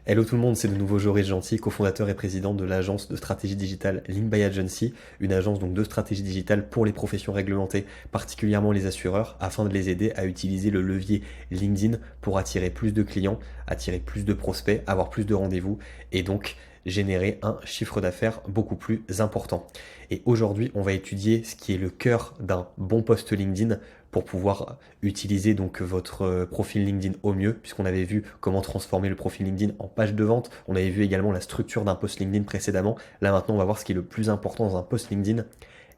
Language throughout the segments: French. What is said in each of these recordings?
Hello tout le monde, c'est de nouveau Joris Gentil, cofondateur et président de l'agence de stratégie digitale Link by Agency, une agence donc de stratégie digitale pour les professions réglementées, particulièrement les assureurs, afin de les aider à utiliser le levier LinkedIn pour attirer plus de clients, attirer plus de prospects, avoir plus de rendez-vous et donc générer un chiffre d'affaires beaucoup plus important. Et aujourd'hui, on va étudier ce qui est le cœur d'un bon post LinkedIn pour pouvoir utiliser donc votre profil LinkedIn au mieux, puisqu'on avait vu comment transformer le profil LinkedIn en page de vente. On avait vu également la structure d'un post LinkedIn précédemment. Là maintenant, on va voir ce qui est le plus important dans un post LinkedIn,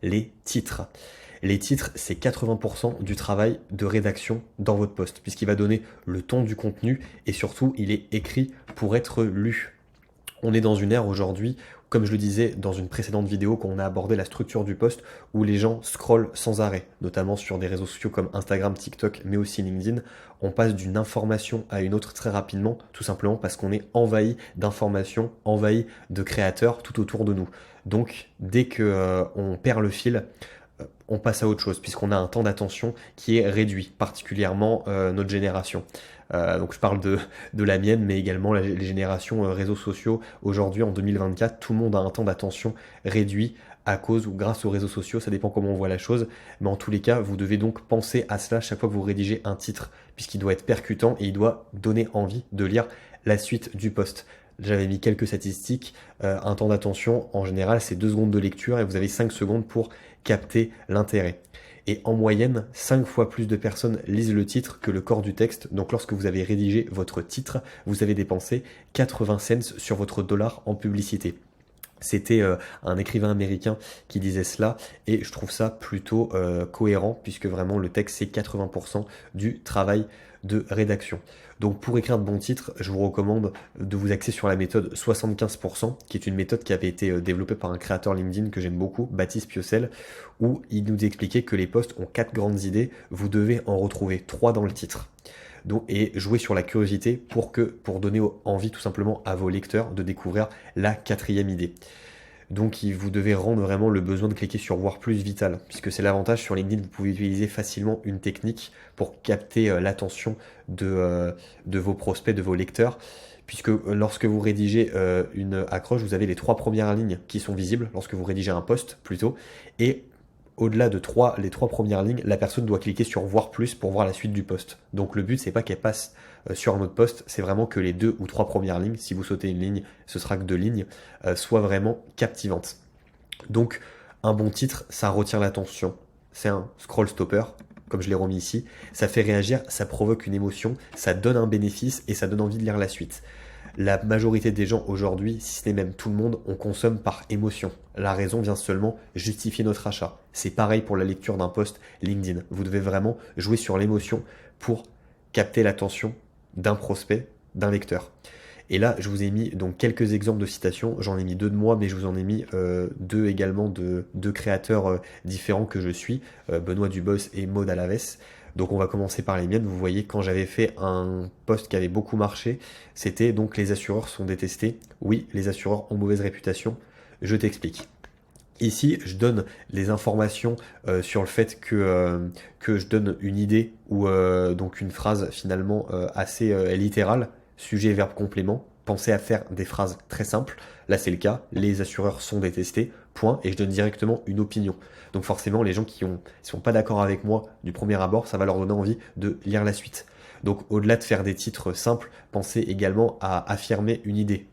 les titres. Les titres, c'est 80% du travail de rédaction dans votre post, puisqu'il va donner le ton du contenu et surtout, il est écrit pour être lu. On est dans une ère aujourd'hui, comme je le disais dans une précédente vidéo, quand on a abordé la structure du post, où les gens scrollent sans arrêt, notamment sur des réseaux sociaux comme Instagram, TikTok, mais aussi LinkedIn. On passe d'une information à une autre très rapidement, tout simplement parce qu'on est envahi d'informations, envahi de créateurs tout autour de nous. Donc, dès que on perd le fil, on passe à autre chose, puisqu'on a un temps d'attention qui est réduit, particulièrement notre génération. Donc je parle de la mienne, mais également les générations réseaux sociaux. Aujourd'hui, en 2024, tout le monde a un temps d'attention réduit à cause ou grâce aux réseaux sociaux, ça dépend comment on voit la chose. Mais en tous les cas, vous devez donc penser à cela chaque fois que vous rédigez un titre, puisqu'il doit être percutant et il doit donner envie de lire la suite du post. J'avais mis quelques statistiques. Un temps d'attention, en général, c'est 2 secondes de lecture et vous avez 5 secondes pour capter l'intérêt. Et en moyenne, 5 fois plus de personnes lisent le titre que le corps du texte. Donc lorsque vous avez rédigé votre titre, vous avez dépensé 80 cents sur votre dollar en publicité. C'était un écrivain américain qui disait cela et je trouve ça plutôt cohérent puisque vraiment le texte c'est 80% du travail de rédaction. Donc pour écrire de bons titres, je vous recommande de vous axer sur la méthode 75%, qui est une méthode qui avait été développée par un créateur LinkedIn que j'aime beaucoup, Baptiste Piocel, où il nous expliquait que les posts ont 4 grandes idées, vous devez en retrouver 3 dans le titre. Donc, et jouer sur la curiosité pour donner envie tout simplement à vos lecteurs de découvrir la 4e idée. Donc vous devez rendre vraiment le besoin de cliquer sur voir plus vital, puisque c'est l'avantage sur LinkedIn, vous pouvez utiliser facilement une technique pour capter l'attention de vos prospects, de vos lecteurs, puisque lorsque vous rédigez une accroche, vous avez les 3 premières lignes qui sont visibles, lorsque vous rédigez un post plutôt, et au-delà de les 3 premières lignes, la personne doit cliquer sur voir plus pour voir la suite du post. Donc le but, c'est pas qu'elle passe sur un autre post, c'est vraiment que les 2 ou 3 premières lignes, si vous sautez une ligne, ce sera que 2 lignes, soient vraiment captivantes. Donc un bon titre, ça retient l'attention. C'est un scroll stopper, comme je l'ai remis ici. Ça fait réagir, ça provoque une émotion, ça donne un bénéfice et ça donne envie de lire la suite. La majorité des gens aujourd'hui, si ce n'est même tout le monde, on consomme par émotion. La raison vient seulement justifier notre achat. C'est pareil pour la lecture d'un post LinkedIn. Vous devez vraiment jouer sur l'émotion pour capter l'attention d'un prospect, d'un lecteur. Et là, je vous ai mis donc quelques exemples de citations. J'en ai mis 2 de moi, mais je vous en ai mis 2 également de 2 créateurs différents que je suis, Benoît Dubos et Maud Alaves. Donc on va commencer par les miennes. Vous voyez, quand j'avais fait un post qui avait beaucoup marché, c'était donc les assureurs sont détestés. Oui, les assureurs ont mauvaise réputation. Je t'explique. Ici, je donne les informations sur le fait que je donne une idée ou donc une phrase finalement assez littérale, sujet, verbe, complément. Pensez à faire des phrases très simples. Là, c'est le cas. Les assureurs sont détestés. Point. Et je donne directement une opinion. Donc forcément, les gens qui sont pas d'accord avec moi du premier abord, ça va leur donner envie de lire la suite. Donc au-delà de faire des titres simples, pensez également à affirmer une idée,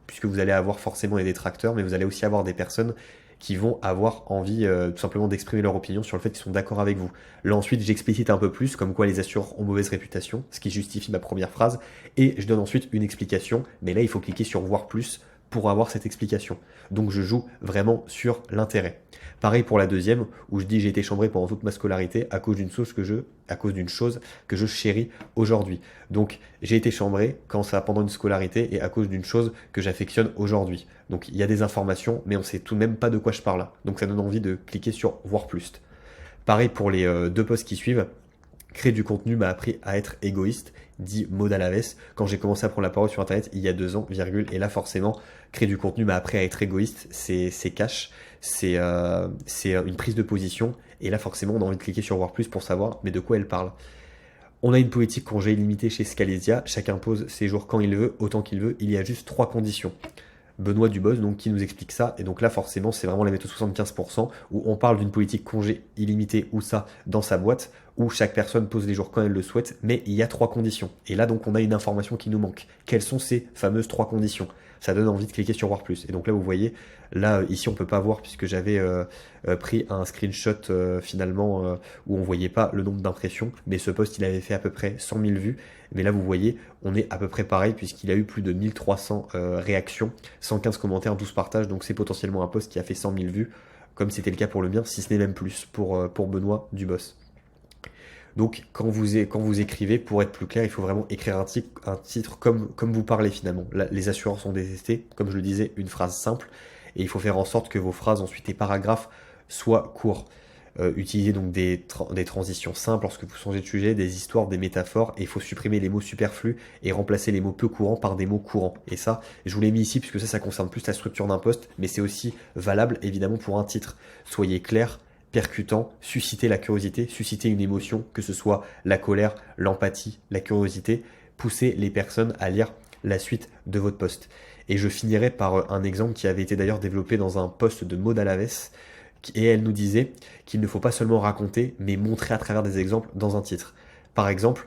puisque vous allez avoir forcément des détracteurs, mais vous allez aussi avoir des personnes qui vont avoir envie tout simplement d'exprimer leur opinion sur le fait qu'ils sont d'accord avec vous. Là ensuite j'explicite un peu plus comme quoi les assureurs ont mauvaise réputation, ce qui justifie ma première phrase, et je donne ensuite une explication, mais là il faut cliquer sur voir plus pour avoir cette explication. Donc je joue vraiment sur l'intérêt. Pareil pour la deuxième, où je dis j'ai été chambré pendant toute ma scolarité à cause d'une chose que je chéris aujourd'hui. Donc j'ai été chambré pendant une scolarité et à cause d'une chose que j'affectionne aujourd'hui. Donc il y a des informations, mais on sait tout de même pas de quoi je parle là. Donc ça donne envie de cliquer sur voir plus. Pareil pour les 2 posts qui suivent. Créer du contenu m'a appris à être égoïste, dit Maud Alaves. Quand j'ai commencé à prendre la parole sur Internet il y a 2 ans, virgule, et là forcément, créer du contenu m'a appris à être égoïste, c'est cash, c'est une prise de position, et là forcément on a envie de cliquer sur voir plus pour savoir, mais de quoi elle parle. On a une politique congé illimité chez Scalesia, chacun pose ses jours quand il veut, autant qu'il veut, il y a juste 3 conditions. Benoît Dubos, donc, qui nous explique ça, et donc là, forcément, c'est vraiment la méthode 75%, où on parle d'une politique congé illimité ou ça dans sa boîte, où chaque personne pose les jours quand elle le souhaite, mais il y a 3 conditions. Et là, donc, on a une information qui nous manque. Quelles sont ces fameuses 3 conditions? Ça donne envie de cliquer sur voir plus. Et donc là, vous voyez, là, ici, on peut pas voir puisque j'avais pris un screenshot finalement où on voyait pas le nombre d'impressions, mais ce post, il avait fait à peu près 100 000 vues. Mais là, vous voyez, on est à peu près pareil puisqu'il a eu plus de 1300 réactions, 115 commentaires, 12 partages. Donc c'est potentiellement un post qui a fait 100 000 vues, comme c'était le cas pour le mien, si ce n'est même plus pour Benoît Dubos. Donc quand vous écrivez, pour être plus clair, il faut vraiment écrire un titre comme vous parlez finalement. Là, les assureurs sont détestés, comme je le disais, une phrase simple, et il faut faire en sorte que vos phrases, ensuite les paragraphes, soient courts. Utilisez donc des transitions simples lorsque vous changez de sujet, des histoires, des métaphores, et il faut supprimer les mots superflus et remplacer les mots peu courants par des mots courants. Et ça, je vous l'ai mis ici puisque ça concerne plus la structure d'un post, mais c'est aussi valable évidemment pour un titre. Soyez clair, percutant, susciter la curiosité, susciter une émotion, que ce soit la colère, l'empathie, la curiosité, pousser les personnes à lire la suite de votre post. Et je finirai par un exemple qui avait été d'ailleurs développé dans un post de Maud Alaves, et elle nous disait qu'il ne faut pas seulement raconter, mais montrer à travers des exemples dans un titre. Par exemple,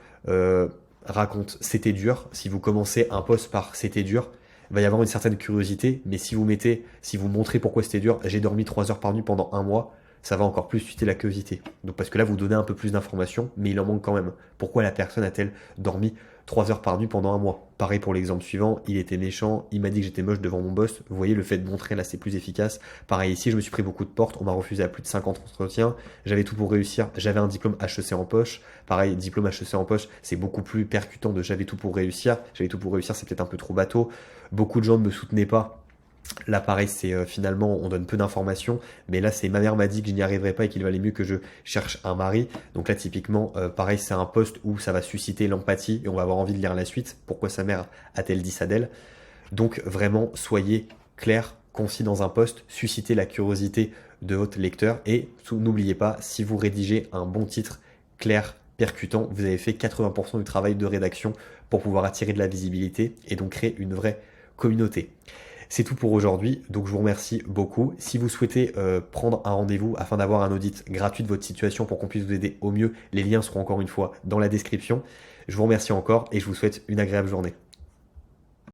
raconte c'était dur. Si vous commencez un post par c'était dur, il va y avoir une certaine curiosité, mais si vous montrez pourquoi c'était dur, j'ai dormi 3 heures par nuit pendant un mois, ça va encore plus susciter la curiosité. Donc parce que là, vous donnez un peu plus d'informations, mais il en manque quand même. Pourquoi la personne a-t-elle dormi 3 heures par nuit pendant un mois? Pareil pour l'exemple suivant, il était méchant, il m'a dit que j'étais moche devant mon boss. Vous voyez, le fait de montrer là, c'est plus efficace. Pareil ici, je me suis pris beaucoup de portes, on m'a refusé à plus de 50 entretiens, j'avais tout pour réussir, j'avais un diplôme HEC en poche. Pareil, diplôme HEC en poche, c'est beaucoup plus percutant de j'avais tout pour réussir. J'avais tout pour réussir, c'est peut-être un peu trop bateau. Beaucoup de gens ne me soutenaient pas. Là, pareil, c'est finalement, on donne peu d'informations, mais là, c'est ma mère m'a dit que je n'y arriverais pas et qu'il valait mieux que je cherche un mari. Donc là, typiquement, pareil, c'est un post où ça va susciter l'empathie et on va avoir envie de lire la suite. Pourquoi sa mère a-t-elle dit ça d'elle? Donc vraiment, soyez clair, concis dans un post, suscitez la curiosité de votre lecteur et n'oubliez pas, si vous rédigez un bon titre clair, percutant, vous avez fait 80% du travail de rédaction pour pouvoir attirer de la visibilité et donc créer une vraie communauté. C'est tout pour aujourd'hui, donc je vous remercie beaucoup. Si vous souhaitez prendre un rendez-vous afin d'avoir un audit gratuit de votre situation pour qu'on puisse vous aider au mieux, les liens seront encore une fois dans la description. Je vous remercie encore et je vous souhaite une agréable journée.